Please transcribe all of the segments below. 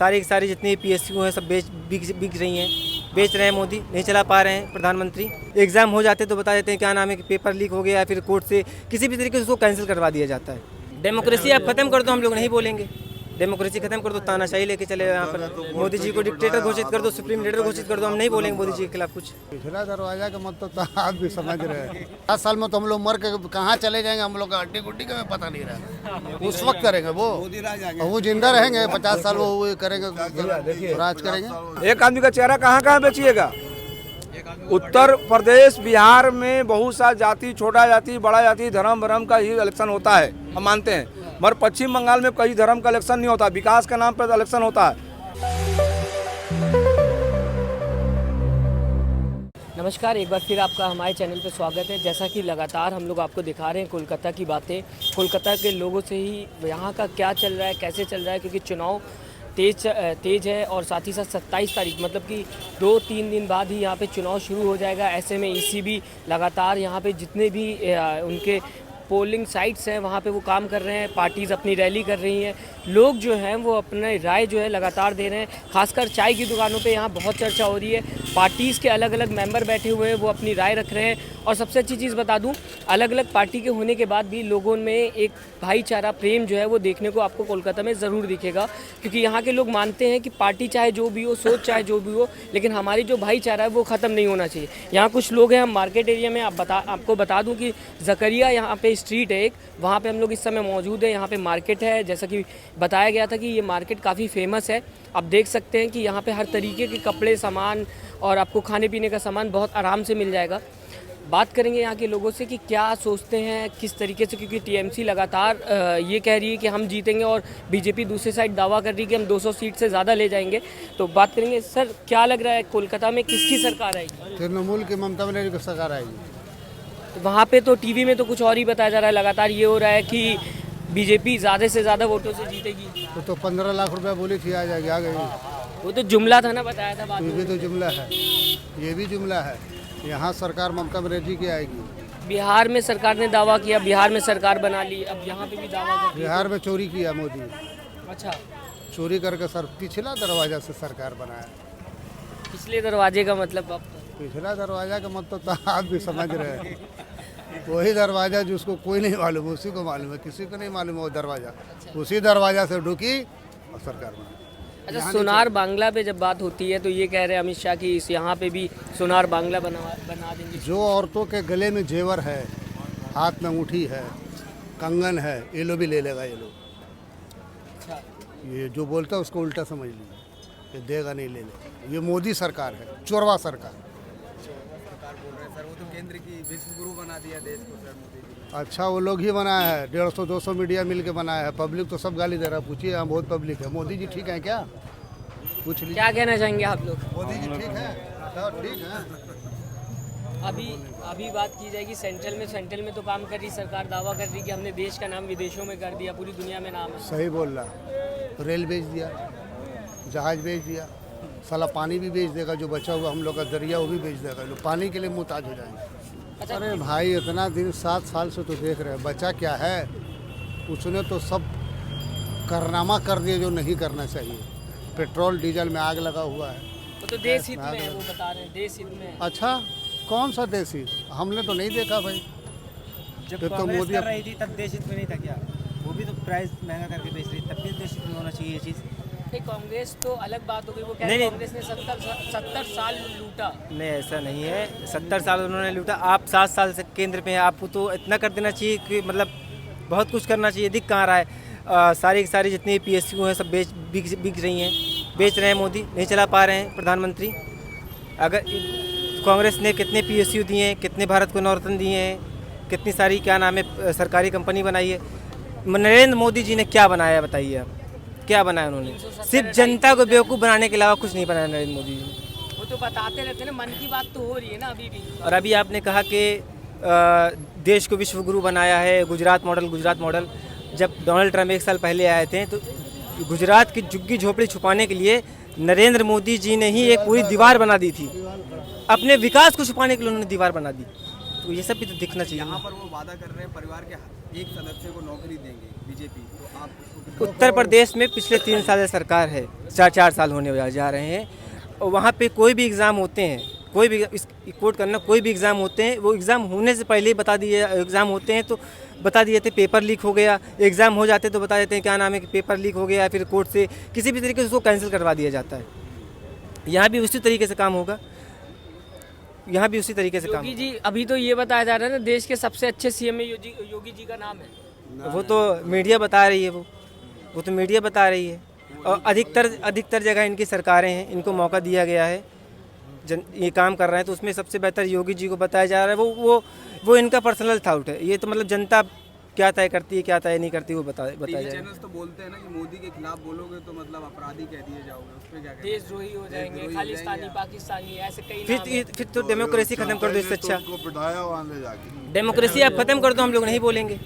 सारी की सारी जितनी पीएसयू हैं सब बिक रही हैं, बेच रहे हैं मोदी, नहीं चला पा रहे हैं प्रधानमंत्री। एग्ज़ाम हो जाते तो बता देते हैं क्या नाम है कि पेपर लीक हो गया या फिर कोर्ट से किसी भी तरीके से उसको कैंसिल करवा दिया जाता है। डेमोक्रेसी आप ख़त्म कर दो, हम लोग नहीं बोलेंगे। डेमोक्रेसी खत्म कर दो, तानाशाही लेके चले यहाँ पर, मोदी जी को डिक्टेटर घोषित कर दो, सुप्रीम लीडर घोषित कर दो, हम नहीं बोलेंगे मोदी जी के खिलाफ कुछ। पिछला दरवाजा का मतलब तो आप भी समझ रहे हैं। 7 साल में तो हम लोग मर के कहाँ चले जाएंगे, हम लोग का हड्डी गुड्डी का पता नहीं रहा। उस वक्त करेंगे वो जिंदा रहेंगे 50 साल वो करेंगे, राज करेंगे। एक आदमी का चेहरा कहाँ कहाँ बेचिएगा। उत्तर प्रदेश बिहार में बहुत सा जाति, छोटा जाति, बड़ा जाति, धर्म भरम का ही इलेक्शन होता है, हम मानते हैं। मगर पश्चिम बंगाल में कई धर्म का इलेक्शन नहीं होता, विकास के नाम पर इलेक्शन होता है। नमस्कार, एक बार फिर आपका हमारे चैनल पर स्वागत है। जैसा कि लगातार हम लोग आपको दिखा रहे हैं कोलकाता की बातें, कोलकाता के लोगों से ही यहाँ का क्या चल रहा है, कैसे चल रहा है, क्योंकि चुनाव तेज है और साथ ही साथ 27 तारीख मतलब कि 2-3 दिन बाद ही यहाँ पे चुनाव शुरू हो जाएगा। ऐसे में ईसीबी लगातार यहाँ पे जितने भी उनके पोलिंग साइट्स हैं वहाँ पे वो काम कर रहे हैं, पार्टीज़ अपनी रैली कर रही हैं, लोग जो हैं वो अपने राय जो है लगातार दे रहे हैं। खासकर चाय की दुकानों पे यहाँ बहुत चर्चा हो रही है, पार्टीज़ के अलग अलग मेंबर बैठे हुए हैं, वो अपनी राय रख रहे हैं। और सबसे अच्छी चीज़ बता दूं, अलग अलग पार्टी के होने के बाद भी लोगों में एक भाईचारा प्रेम जो है वो देखने को आपको कोलकाता में ज़रूर दिखेगा, क्योंकि यहाँ के लोग मानते हैं कि पार्टी चाहे जो भी हो, सोच चाहे जो भी हो, लेकिन हमारी जो भाईचारा है वो ख़त्म नहीं होना चाहिए। यहाँ कुछ लोग हैं, हम मार्केट एरिया में आपको बता दूँ कि जकरिया यहाँ पे स्ट्रीट है एक, वहाँ पे हम लोग इस समय मौजूद है। यहाँ पे मार्केट है, जैसा कि बताया गया था कि ये मार्केट काफ़ी फेमस है। आप देख सकते हैं कि यहाँ पे हर तरीके के कपड़े, सामान और आपको खाने पीने का सामान बहुत आराम से मिल जाएगा। बात करेंगे यहाँ के लोगों से कि क्या सोचते हैं, किस तरीके से, क्योंकि टीएमसी लगातार ये कह रही है कि हम जीतेंगे और बीजेपी दूसरी साइड दावा कर रही है कि हम 200 सीट से ज़्यादा ले जाएंगे। तो बात करेंगे, सर क्या लग रहा है कोलकाता में किसकी सरकार आएगी? तृणमूल की ममता बनर्जी की सरकार आएगी। तो वहाँ पे तो टीवी में तो कुछ और ही बताया जा रहा है, लगातार ये हो रहा है कि बीजेपी ज़्यादा से ज़्यादा वोटों से जीतेगी। तो 15 लाख रुपया बोली थी, आ जाएगी, आ गई। वो तो जुमला था ना, बताया था बाद में। ये भी तो जुमला है, ये भी जुमला है। यहाँ सरकार ममता बनर्जी की आएगी। बिहार में सरकार ने दावा किया, बिहार में सरकार बना ली, अब यहाँ पे भी दावा कर दिया। बिहार में चोरी किया मोदी, अच्छा, चोरी करके सर पिछला दरवाजा से सरकार बनाया। पिछले दरवाजे का मतलब अब पिछला दरवाजा का मतलब तो आप भी समझ रहे हैं। वही दरवाजा जिसको कोई नहीं मालूम, उसी को मालूम है, किसी को नहीं मालूम वो दरवाजा। उसी दरवाजा से ढुकी और सरकार बनी। अच्छा, सोनार बांग्ला पे जब बात होती है तो ये कह रहे हैं अमित शाह की इस यहाँ पे भी सोनार बांग्ला बना देंगे। जो औरतों के गले में जेवर है, हाथ में अंगूठी है, कंगन है, ये लोग भी ले लेगा। ये लोग अच्छा, ये जो बोलता है उसको उल्टा समझ लीजिए, ये देगा नहीं, ले ले। ये मोदी सरकार है, चोरवा सरकार। सर वो तो केंद्र की विश्व गुरु बना दिया देश को सर मोदी जी। अच्छा, वो लोग ही बनाया है, 150-200 मीडिया मिल के बनाया है। पब्लिक तो सब गाली दे रहा है, पूछिए, यहाँ बहुत पब्लिक है। मोदी जी ठीक है क्या? पूछ लीजिए। क्या कहना चाहेंगे आप लोग? मोदी जी ठीक है, ठीक है। अभी बात की जाएगी सेंट्रल में तो काम कर रही सरकार, दावा कर रही कि हमने देश का नाम विदेशों में कर दिया, पूरी दुनिया में नाम है। सही बोल रहा, रेल बेच दिया, जहाज बेच दिया, साला पानी भी बेच देगा, जो बचा हुआ हम लोग का दरिया वो भी बेच देगा। लोग पानी के लिए मुहताज हो जाएंगे। अच्छा, अरे भाई, इतना दिन 7 साल से तो देख रहे हैं, बचा क्या है? उसने तो सब कारनामा कर दिए जो नहीं करना चाहिए। पेट्रोल डीजल में आग लगा हुआ है। वो तो देश हित में है, वो बता रहे हैं देश हित में है। अच्छा, कौन सा देश हित? हमने तो नहीं देखा भाई। जब तो कांग्रेस मोदी कर रही थी तब देश हित में नहीं था क्या? वो भी तो प्राइस महंगा करके बेच रही, तब भी देश हित में होना चाहिए ये चीज़। कांग्रेस तो अलग बात हो गई, वो कह रहे नहीं, हैं कांग्रेस ने 70 साल लूटा। नहीं, ऐसा नहीं है, 70 साल उन्होंने लूटा, आप 7 साल से केंद्र पे हैं, आपको तो इतना कर देना चाहिए कि मतलब बहुत कुछ करना चाहिए। दिख कहाँ रहा है? सारी की सारी जितनी पीएसयू हैं सब बिक रही हैं, बेच रहे हैं मोदी, नहीं चला पा रहे हैं प्रधानमंत्री। अगर कांग्रेस ने कितने पीएसयू दिए हैं, कितने भारत को नवरत्न दिए हैं, कितनी सारी क्या नाम है सरकारी कंपनी बनाई है। नरेंद्र मोदी जी ने क्या बनाया बताइए आप? क्या बनाया उन्होंने? सिर्फ जनता को बेवकूफ़ बनाने के अलावा कुछ नहीं बनाया नरेंद्र मोदी जी ने। वो तो बताते रहते हैं ना, मन की बात तो हो रही है ना अभी भी। और अभी आपने कहा कि देश को विश्व गुरु बनाया है, गुजरात मॉडल। जब डोनाल्ड ट्रंप 1 साल पहले आए थे तो गुजरात की झुग्गी झोपड़ी छुपाने के लिए नरेंद्र मोदी जी ने ही एक पूरी दीवार बना दी थी। अपने विकास को छुपाने के लिए उन्होंने दीवार बना दी। तो ये सब भी तो दिखना चाहिए। यहाँ पर वो वादा कर रहे हैं परिवार के एक सदस्य को नौकरी देंगे बीजेपी, तो आप उसको कितना उत्तर प्रदेश में पिछले 3 साल से सरकार है, 4 साल होने जा रहे हैं, और वहाँ पे कोई भी एग्ज़ाम होते हैं, कोई भी कोट करना, कोई भी एग्ज़ाम होते हैं, वो एग्ज़ाम होने से पहले ही बता दिए, एग्ज़ाम होते हैं तो बता दिए थे पेपर लीक हो गया, एग्ज़ाम हो जाते तो बता देते हैं क्या नाम है कि पेपर लीक हो गया, फिर कोर्ट से किसी भी तरीके से उसको कैंसिल करवा दिया जाता है। यहाँ भी उसी तरीके से काम होगा, यहाँ भी उसी तरीके से काम योगी जी, अभी तो ये बताया जा रहा है ना देश के सबसे अच्छे सीएम में योगी जी का नाम है। वो तो मीडिया बता रही है, वो तो मीडिया बता रही है, और अधिकतर जगह इनकी सरकारें हैं, इनको मौका दिया गया है, ये काम कर रहे हैं, तो उसमें सबसे बेहतर योगी जी को बताया जा रहा है। वो इनका पर्सनल थॉट है, ये तो मतलब जनता क्या तय करती है क्या तय नहीं करती वो बताया जाए। चैनल्स तो बोलते हैं ना कि मोदी के खिलाफ बोलोगे तो मतलब अपराधी कह दिए जाओगे, उस पर क्या कहते हैं? देशद्रोही हो जाएंगे, खालिस्तानी, पाकिस्तानी, ऐसे कई नाम हैं। फिर तो डेमोक्रेसी खत्म कर दो, इससे अच्छा बिठाया वहाँ ले जाके। डेमोक्रेसी आप खत्म कर दो, हम लोग नहीं बोलेंगे,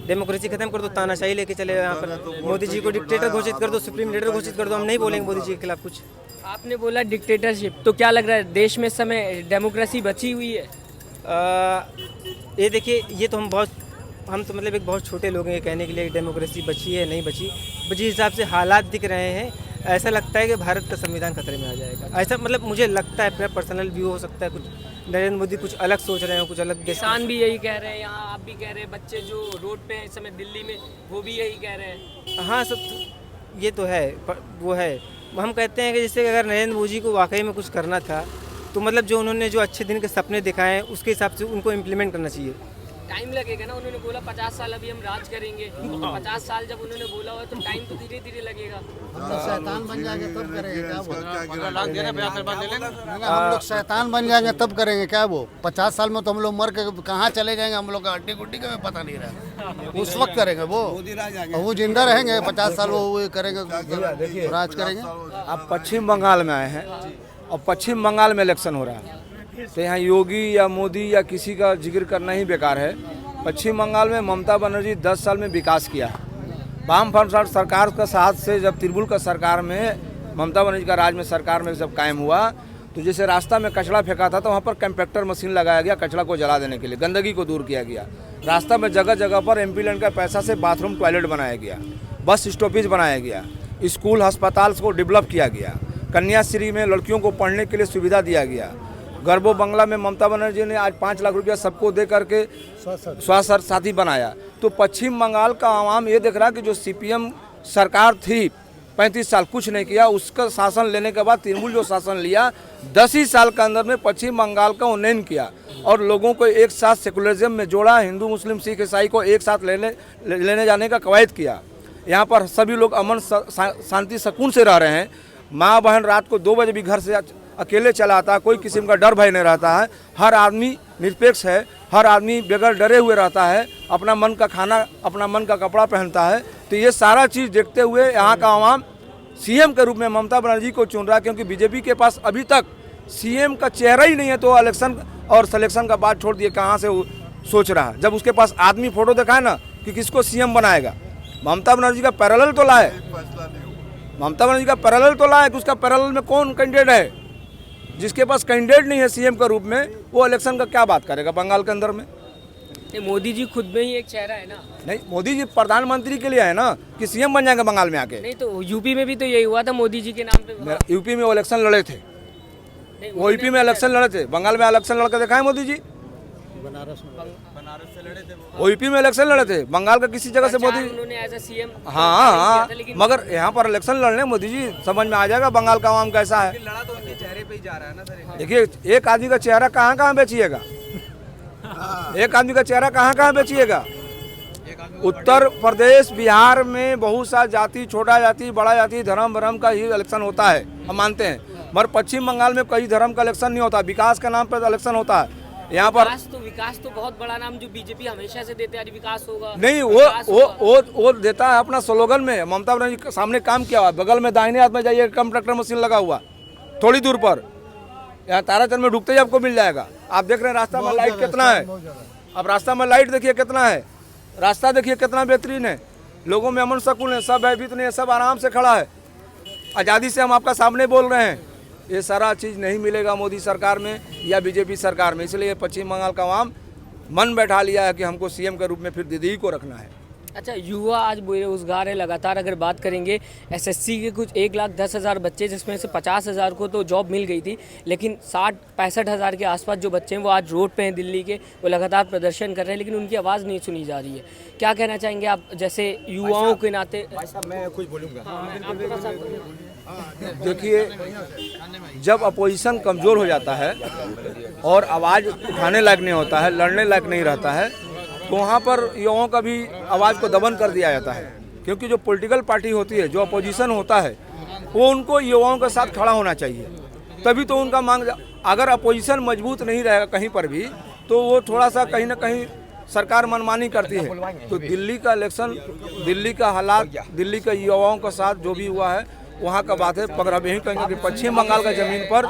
डेमोक्रेसी खत्म कर दो, तानाशाही लेके चले यहाँ पर, मोदी जी को डिक्टेटर घोषित कर दो, सुप्रीम लीडर घोषित कर दो, हम नहीं बोलेंगे मोदी जी के खिलाफ कुछ। आपने बोला डिक्टेटरशिप, तो क्या लग रहा है देश में इस समय डेमोक्रेसी बची हुई है? ये देखिए, ये तो हम तो मतलब एक बहुत छोटे लोग हैं कहने के लिए डेमोक्रेसी बची है नहीं बची। जिस हिसाब से हालात दिख रहे हैं, ऐसा लगता है कि भारत का संविधान खतरे में आ जाएगा, ऐसा मतलब मुझे लगता है, अपना पर्सनल व्यू हो सकता है, कुछ नरेंद्र मोदी कुछ अलग सोच रहे हो, कुछ अलग। किसान भी यही कह रहे हैं, यहाँ आप भी कह रहे हैं, बच्चे जो रोड पे हैं इस समय दिल्ली में वो भी यही कह रहे हैं। हाँ, सब ये तो है, वो है, हम कहते हैं कि जैसे अगर नरेंद्र मोदी को वाकई में कुछ करना था तो मतलब जो उन्होंने जो अच्छे दिन के सपने दिखाए हैं उसके हिसाब से उनको इम्प्लीमेंट करना चाहिए। टाइम लगेगा ना, उन्होंने बोला 50 साल अभी हम राज करेंगे, तो 50 साल जब उन्होंने बोला हुआ तो टाइम तो धीरे धीरे लगेगा। हम लोग शैतान बन जाएंगे तब करेंगे क्या वो? क्या हम लोग शैतान बन जाएंगे तब करेंगे क्या वो? 50 साल में तो हम लोग मर के कहाँ चले जाएंगे, हम लोग का हड्डी गुड्डी का पता नहीं रहा, उस वक्त करेंगे वो। वो जिंदा रहेंगे 50 साल, वो करेंगे, राज करेंगे। आप पश्चिम बंगाल में आए हैं और पश्चिम बंगाल में इलेक्शन हो रहा है, तो यहाँ योगी या मोदी या किसी का जिक्र करना ही बेकार है। पश्चिम बंगाल में ममता बनर्जी 10 साल में विकास किया। वामफ्रंट सरकार का साथ से जब तृणमूल का सरकार में ममता बनर्जी का राज में सरकार में जब कायम हुआ, तो जैसे रास्ता में कचरा फेंका था तो वहाँ पर कंपैक्टर मशीन लगाया गया, कचरा को जला देने के लिए, गंदगी को दूर किया गया। रास्ता में जगह जगह पर एमपी लैंड का पैसा से बाथरूम टॉयलेट बनाया गया, बस स्टॉपेज बनाया गया, स्कूल अस्पताल को डेवलप किया गया, कन्याश्री में लड़कियों को पढ़ने के लिए सुविधा दिया गया। गर्भो बंगला में ममता बनर्जी ने आज 5 लाख रुपया सबको दे करके स्वास्थ्य साथी बनाया। तो पश्चिम बंगाल का आवाम ये देख रहा है कि जो सीपीएम सरकार थी 35 साल कुछ नहीं किया, उसका शासन लेने के बाद तृणमूल जो शासन लिया 10 ही साल के अंदर में पश्चिम बंगाल का उन्नयन किया और लोगों को एक साथ सेकुलरिज्म में जोड़ा, हिंदू मुस्लिम सिख ईसाई को एक साथ लेने जाने का कवायद किया। यहाँ पर सभी लोग अमन शांति सुकून से रह रहे हैं। माँ बहन रात को 2 बजे भी घर से अकेले चला आता है, कोई किस्म का डर भय नहीं रहता है, हर आदमी निरपेक्ष है, हर आदमी बगैर डरे हुए रहता है, अपना मन का खाना अपना मन का कपड़ा पहनता है। तो ये सारा चीज़ देखते हुए यहाँ का आवाम सीएम के रूप में ममता बनर्जी को चुन रहा है, क्योंकि बीजेपी के पास अभी तक सीएम का चेहरा ही नहीं है। तो इलेक्शन और सिलेक्शन का बात छोड़ दिए, कहाँ से वो सोच रहा है, जब उसके पास आदमी फोटो दिखाए ना कि किसको सीएम बनाएगा। ममता बनर्जी का पैरेलल तो लाए, ममता बनर्जी का पैरेलल तो लाए कि उसका पैरेलल में कौन कैंडिडेट है। जिसके पास कैंडिडेट नहीं है सीएम के रूप में, वो इलेक्शन का क्या बात करेगा बंगाल के अंदर में? मोदी जी खुद में ही एक चेहरा है ना। नहीं, मोदी जी प्रधानमंत्री के लिए है ना कि सीएम बन जाएंगे बंगाल में आके। नहीं तो यूपी में भी तो यही हुआ था, मोदी जी के नाम पे। यूपी में वो इलेक्शन लड़े थे, वो यूपी में इलेक्शन लड़े थे, बंगाल में इलेक्शन लड़कर दिखाए मोदी जी। बनारस से लड़े थे वो यूपी में इलेक्शन लड़े थे, बंगाल का किसी जगह से मोदी। उन्होंने एज ए सीएम हाँ, मगर यहाँ पर इलेक्शन लड़ने मोदी जी, समझ में आ जाएगा बंगाल का आवाम कैसा है। लड़ा तो उनके चेहरे पे ही जा रहा है ना सर। देखिए, एक आदमी का चेहरा कहाँ कहाँ बेचिएगा, एक आदमी का चेहरा कहाँ कहाँ बेचिएगा। उत्तर प्रदेश बिहार में बहुत सा जाति, छोटा जाति बड़ा जाति, धर्म भरम का ही इलेक्शन होता है, हम मानते हैं। मगर पश्चिम बंगाल में कई धर्म का इलेक्शन नहीं होता, विकास के नाम पर इलेक्शन होता है। यहाँ पर विकास तो बहुत बड़ा नाम जो बीजेपी हमेशा से देते हैं, विकास होगा नहीं, वो देता है अपना स्लोगन में। ममता बनर्जी के सामने काम किया हुआ, बगल में दाहिने हाथ में जाइए कम ट्रैक्टर मशीन लगा हुआ थोड़ी दूर पर, यहाँ ताराचंद में ढुकते ही आपको मिल जाएगा। आप देख रहे हैं रास्ता में लाइट कितना है, अब रास्ता में लाइट देखिए कितना है, रास्ता देखिए कितना बेहतरीन है, लोगों में अमन सुकून है, सब भयभीत नहीं है, सब आराम से खड़ा है, आज़ादी से हम आपका सामने बोल रहे हैं। ये सारा चीज़ नहीं मिलेगा मोदी सरकार में या बीजेपी सरकार में, इसलिए पश्चिम बंगाल का आवाम मन बैठा लिया है कि हमको सीएम के रूप में फिर दीदी ही को रखना है। अच्छा, युवा आज बेरोजगार है लगातार। अगर बात करेंगे एसएससी के कुछ 1,10,000 बच्चे, जिसमें से 50,000 को तो जॉब मिल गई थी, लेकिन 60-65,000 के आसपास जो बच्चे हैं वो आज रोड पे हैं दिल्ली के, वो लगातार प्रदर्शन कर रहे हैं, लेकिन उनकी आवाज़ नहीं सुनी जा रही है। क्या कहना चाहेंगे आप जैसे युवाओं के नाते? मैं कुछ बोलूँगा। देखिए, जब अपोजिशन कमज़ोर हो जाता है और आवाज़ उठाने लायक नहीं होता है, लड़ने लायक नहीं रहता है, तो वहाँ पर युवाओं का भी आवाज़ को दबन कर दिया जाता है। क्योंकि जो पॉलिटिकल पार्टी होती है, जो अपोजिशन होता है, वो उनको युवाओं के साथ खड़ा होना चाहिए, तभी तो उनका मांग। अगर अपोजिशन मजबूत नहीं रहेगा कहीं पर भी, तो वो थोड़ा सा कहीं ना कहीं सरकार मनमानी करती है। तो दिल्ली का इलेक्शन, दिल्ली का हालात, दिल्ली के युवाओं के साथ जो भी हुआ है वहाँ का बात है। मगर अब यही कहेंगे कि पश्चिम बंगाल का ज़मीन पर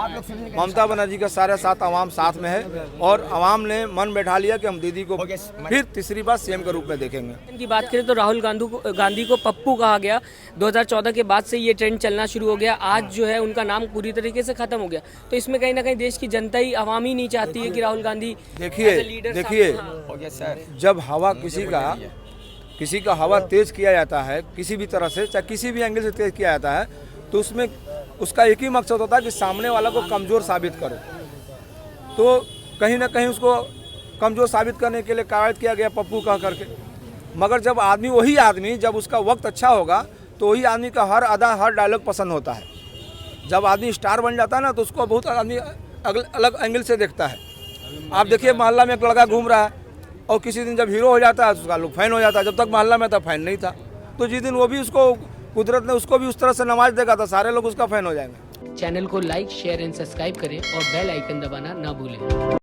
ममता बनर्जी का सारे साथ आवाम साथ में है, और आवाम ने मन बैठा लिया कि हम दीदी को फिर तीसरी बार सीएम के रूप में देखेंगे। इनकी बात करें तो राहुल गांधी को पप्पू कहा गया। 2014 के बाद से ये ट्रेंड चलना शुरू हो गया। आज जो है उनका नाम पूरी तरीके से खत्म हो गया। तो इसमें कहीं ना कहीं देश की जनता ही, आवाम ही नहीं चाहती है कि राहुल गांधी देखिए, जब हवा किसी का हवा तेज किया जाता है, किसी भी तरह से, चाहे किसी भी एंगल से तेज किया जाता है, तो उसमें उसका एक ही मकसद होता है कि सामने वाला को कमज़ोर साबित करो। तो कहीं ना कहीं उसको कमज़ोर साबित करने के लिए कायद किया गया पप्पू कह करके। मगर जब वही आदमी जब उसका वक्त अच्छा होगा, तो वही आदमी का हर अदा, हर डायलॉग पसंद होता है। जब आदमी स्टार बन जाता है ना, तो उसको बहुत आदमी अलग एंगल से देखता है। आप देखिए, मोहल्ला में एक लड़का घूम रहा है, और किसी दिन जब हीरो हो जाता है तो उसका लोग फैन हो जाता है। जब तक मोहल्ला में था, फैन नहीं था। तो जिस दिन वो भी उसको, कुदरत ने उसको भी उस तरह से नवाज देगा, तो सारे लोग उसका फैन हो जाएंगे। चैनल को लाइक, शेयर एंड सब्सक्राइब करें और बेल आइकन दबाना ना भूलें।